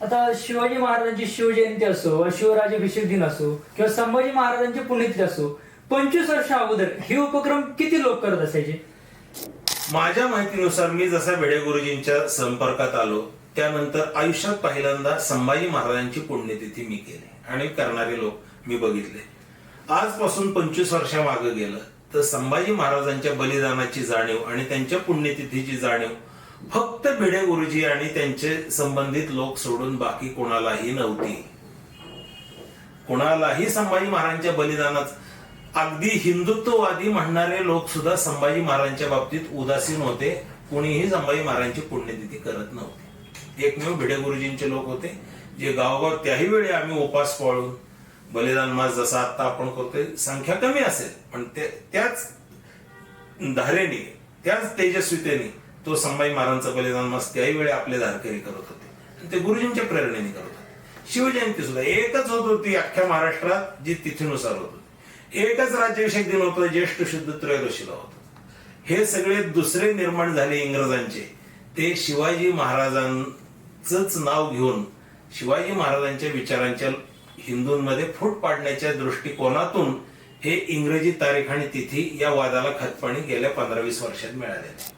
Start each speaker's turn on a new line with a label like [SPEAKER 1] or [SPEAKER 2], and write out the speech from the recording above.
[SPEAKER 1] आता शिवाजी महाराजांची शिवजयंती असो, शिवराज्याभिषेक दिन असो किंवा संभाजी महाराजांची पुण्यतिथी असो, 25 वर्ष अगोदर हे उपक्रम किती लोक करत असायचे?
[SPEAKER 2] माझ्या माहितीनुसार मी जसा भिडे गुरुजींच्या संपर्कात आलो त्यानंतर आयुष्यात पहिल्यांदा संभाजी महाराजांची पुण्यतिथी मी केली आणि करणारे लोक मी बघितले. आजपासून 25 वर्षामागे गेलं तर संभाजी महाराजांच्या बलिदानाची जाणीव आणि त्यांच्या पुण्यतिथीची जाणीव फक्त भिडे गुरुजी आणि त्यांचे संबंधित लोक सोडून बाकी कोणालाही नव्हती. कोणालाही संभाजी महाराजांच्या बलिदानात अगदी हिंदुत्ववादी म्हणणारे लोक सुद्धा संभाजी महाराजांच्या बाबतीत उदासीन होते. कोणीही संभाजी महाराजांची पुण्यतिथी करत नव्हते. एकमेव भिडे गुरुजींचे लोक होते जे गावोगाव त्याही वेळी आम्ही उपास पाळून बलिदान मास जसा आता आपण करतोय, संख्या कमी असेल पण त्याच धारेने त्याच तेजस्वितेने तो संभाजी महाराजांचा बलिदान मास त्याही वेळी आपले धारकरी करत होते आणि ते गुरुजींच्या प्रेरणेने करत होते. शिवजयंती सुद्धा एकच होत होती अख्ख्या महाराष्ट्रात जी तिथीनुसार होत होती. एकच राज्याभिषेक दिन होतं, ज्येष्ठ शुद्ध त्रयोदशीला होतं. हे सगळे दुसरे निर्माण झाले इंग्रजांचे, ते शिवाजी महाराजांचंच नाव घेऊन शिवाजी महाराजांच्या विचारांच्या हिंदूंमध्ये फूट पाडण्याच्या दृष्टिकोनातून हे इंग्रजी तारीख आणि तिथी या वादाला खतपाणी गेल्या 15-20 वर्षात मिळाले.